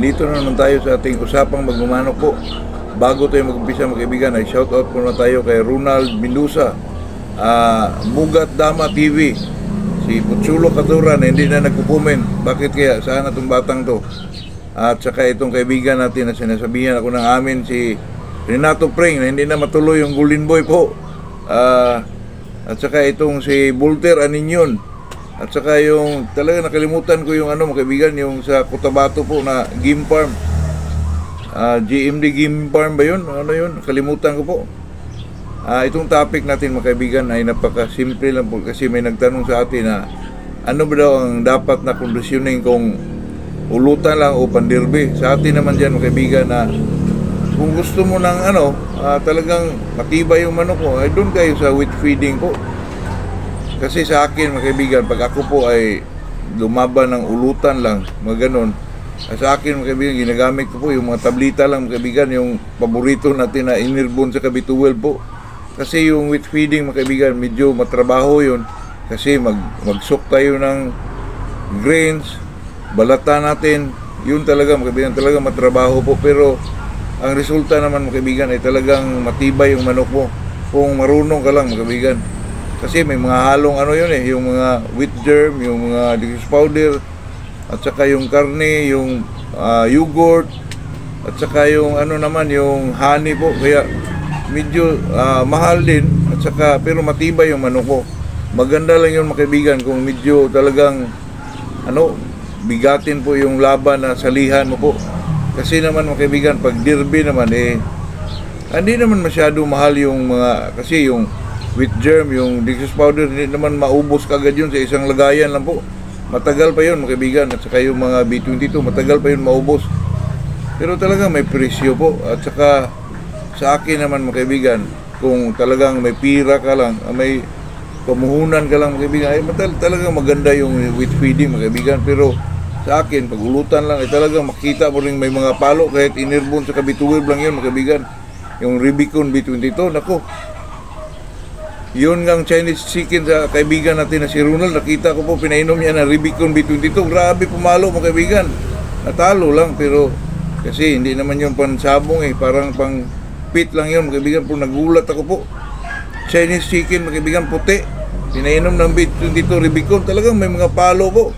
nandito na naman tayo sa ating usapang magmamanok po. Bago tayo mag-umpisa mga kaibigan, ay shoutout po na tayo kay Ronald Mendoza, Mugat Dama TV, si Putsulo Katura na hindi na nagko-comment. Bakit kaya? Saan itong batang to? At saka itong kaibigan natin na sinasabihan ako ng amin, si Renato Pring, na hindi na matuloy yung Golden Boy po. At saka itong si Volter Aninyon. At saka yung talaga nakalimutan ko yung mga kaibigan, yung sa Cotabato po na game farm. GMD game farm ba yun? Ano yun? Nakalimutan ko po. Itong topic natin mga kaibigan ay napaka-simple lang po, kasi may nagtanong sa atin na ano ba daw ang dapat na kondisyoning kung ulutan lang o pandirbe. Sa atin naman dyan mga kaibigan na kung gusto mo ng talagang matibay yung manok mo, ay doon kayo sa wheat feeding po. Kasi sa akin mga kaibigan, pag ako po ay lumaban ng ulutan lang, mga ganon, sa akin mga kaibigan, ginagamit ko po yung mga tablita lang mga kaibigan, yung paborito natin na Inirbon sa B12 po. Kasi yung wheat feeding mga kaibigan, medyo matrabaho yun. Kasi mag-soak tayo ng grains, balata natin, yun talaga mga kaibigan, talaga matrabaho po. Pero ang resulta naman mga kaibigan ay talagang matibay yung manok mo kung marunong ka lang mga kaibigan. Kasi may mga halong yung mga wheat germ, yung mga dextrose powder, at saka yung karne, yung yogurt, at saka yung naman, yung honey po. Kaya medyo mahal din, at saka pero matibay yung manok ko. Maganda lang yun mga kaibigan kung medyo talagang bigatin po yung laban na salihan mo po. Kasi naman mga kaibigan, pag derby naman hindi naman masyado mahal yung mga, kasi yung wheat germ, yung dextrose powder, hindi naman maubos kagad yun sa isang lagayan lang po. Matagal pa yun mga kaibigan. At saka yung mga B22, matagal pa yun maubos. Pero talagang may presyo po. At saka sa akin naman mga kaibigan, kung talagang may pira ka lang, may pamuhunan ka lang mga kaibigan, ay talagang maganda yung wheat feeding mga kaibigan. Pero sa akin, pag ulutan lang, ay talagang makita mo rin may mga palo, kahit Inirbon sa B12 lang yun mga kaibigan. Yung Rubicon B22, nako, yun ngang Chinese chicken sa kaibigan natin na si Ronald, nakita ko po pinainom niya na Rubicon B22. Grabe pumalo mga kaibigan. Natalo lang, pero kasi hindi naman yun pansabong parang pang pit lang yun mga kaibigan. Pero nagulat ako po. Chinese chicken mga kaibigan, puti. Pinainom ng B22 Rubicon. Talagang may mga palo po.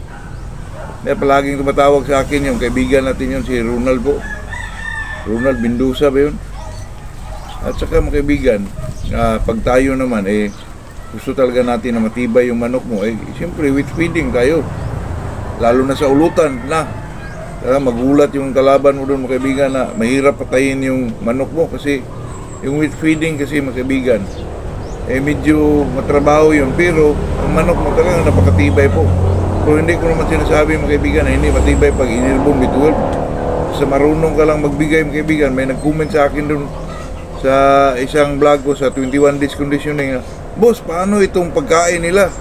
Kaya palaging tumatawag sa akin yung kaibigan natin yun, si Ronald po. Ronald Mendoza ba yun? At saka mga kaibigan, pag tayo naman gusto talaga natin na matibay yung manok mo, siyempre wheat feeding tayo, lalo na sa ulutan na magulat yung kalaban mo doon mga kaibigan na mahirap patayin yung manok mo. Kasi yung wheat feeding kasi mga kaibigan medyo matrabaho yun, pero ang manok mo talaga napakatibay po. Pero hindi ko naman sinasabi mga kaibigan na hindi matibay pag Inirbon B12. Sa marunong ka lang magbigay mga kaibigan. May nag-comment sa akin doon sa isang vlog ko sa 21 days conditioning, boss, paano itong pagkain nila?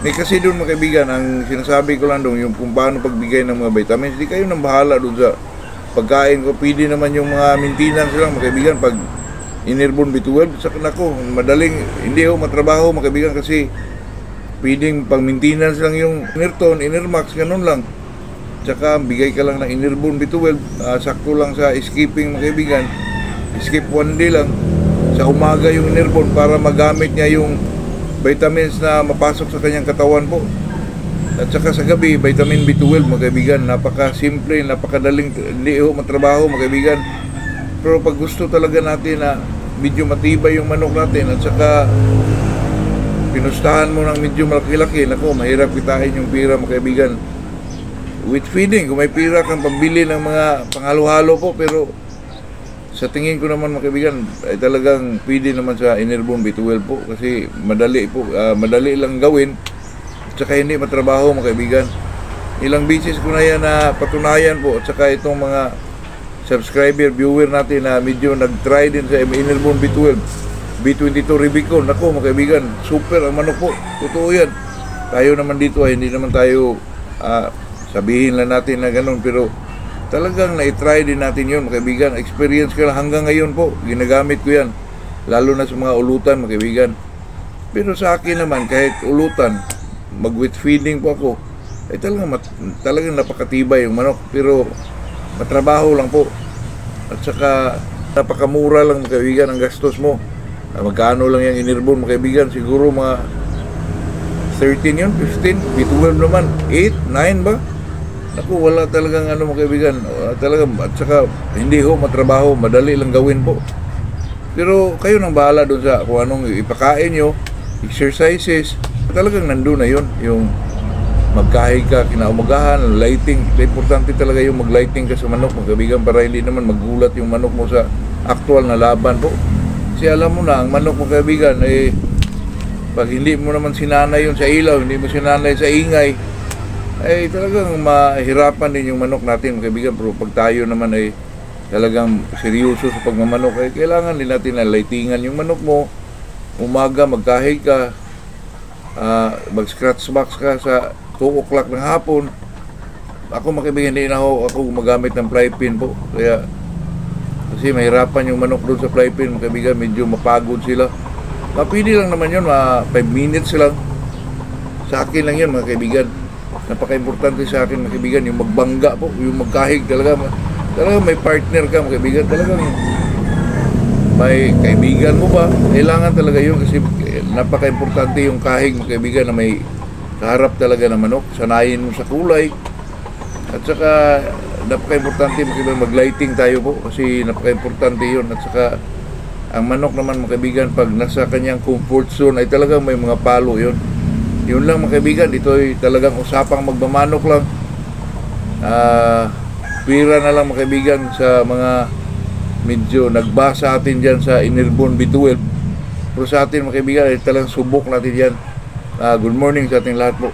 Kasi doon mga kaibigan, ang sinasabi ko lang doon yung kung paano pagbigay ng mga vitamins. Hindi kayo nang bahala doon sa pagkain ko. Pwede naman yung mga maintenance lang mga kaibigan pag Inirbon B12. Sa nako, madaling, hindi matrabaho mga kaibigan, kasi pwedeng pang maintenance lang yung Inerton, Inermax, ganun lang. Tsaka bigay ka lang ng Inirbon B12, sakto lang sa skipping mga kaibigan. Skip one day lang sa umaga yung Inirbon para magamit niya yung vitamins na mapasok sa kanyang katawan po. At saka sa gabi, vitamin B12 mga kaibigan. Napaka-simple, napakadaling, hindi matrabaho mga kaibigan. Pero pag gusto talaga natin na medyo matibay yung manok natin, at saka pinustahan mo ng medyo malaki-laki, nako, mahirap kitain yung pira mga kaibigan. Wheat feeding, kung may pira kang pambili ng mga panghalo-halo po, pero sa tingin ko naman mga kaibigan ay talagang pwede naman sa Inirbon B12 po, kasi madali po, madali lang gawin, at saka hindi matrabaho mga kaibigan. Ilang beses ko na yan na patunayan po, at saka itong mga subscriber, viewer natin na medyo nag-try din sa Inirbon B12 B22 Rubicon. Ako mga kaibigan, super ang manok po, totoo yan. Tayo naman dito ay hindi naman tayo sabihin lang natin na ganun, pero talagang na-try din natin yun mga kaibigan. Experience ko lang hanggang ngayon po, ginagamit ko yan, lalo na sa mga ulutan mga kaibigan. Pero sa akin naman, kahit ulutan, mag-wheat feeding po ako, ay talagang napakatibay yung manok. Pero matrabaho lang po. At saka napakamura lang mga kaibigan ang gastos mo. Magkano lang yung Inirbon mga kaibigan? Siguro mga 13 yun, 15, B12 naman, 8, 9 ba? Naku, wala talagang ano mga kaibigan. Talagang, at saka hindi ho matrabaho, madali lang gawin po. Pero kayo nang bahala doon sa kung anong ipakain nyo, exercises, talagang nandun na yun. Yung magkahig ka kinaumagahan, lighting. Importante talaga yung mag-lighting ka sa manok mga kaibigan para hindi naman magulat yung manok mo sa actual na laban po. Kasi alam mo na, ang manok mga kaibigan, pag hindi mo naman sinanay yun sa ilaw, hindi mo sinanay sa ingay, ay talagang mahirapan din yung manok natin mga kaibigan. Pero pag tayo naman ay talagang seryoso sa pagmamanok, ay kailangan din natin na lightingan yung manok mo. Umaga magkahig ka, mag-scratch box ka sa 2 o'clock ng hapon. Ako mga kaibigan, hindi na ako gumagamit ng fly pin po. Kasi mahirapan yung manok doon sa fly pin mga kaibigan, medyo mapagod sila. Mapili lang naman yun, 5 minutes lang. Sa akin lang yun mga kaibigan. Napaka-importante sa akin mga kaibigan, yung magbangga po, yung magkahig talaga. Talagang may partner ka mga kaibigan, talagang may kaibigan mo ba? Kailangan talaga yun kasi napaka-importante yung kahig mga kaibigan na may kaharap talaga na manok. Sanayin mo sa kulay. At saka napaka-importante mga kaibigan, mag-lighting tayo po kasi napaka-importante yun. At saka ang manok naman mga kaibigan, pag nasa kanyang comfort zone ay talagang may mga palo yun. Yun lang mga kaibigan, ito ay talagang usapang magmamanok lang. Pira na lang mga kaibigan sa mga medyo nagbasa atin dyan sa Inirbon B12. Pero sa atin mga kaibigan ay talagang subok natin yan. Good morning sa ating lahat po.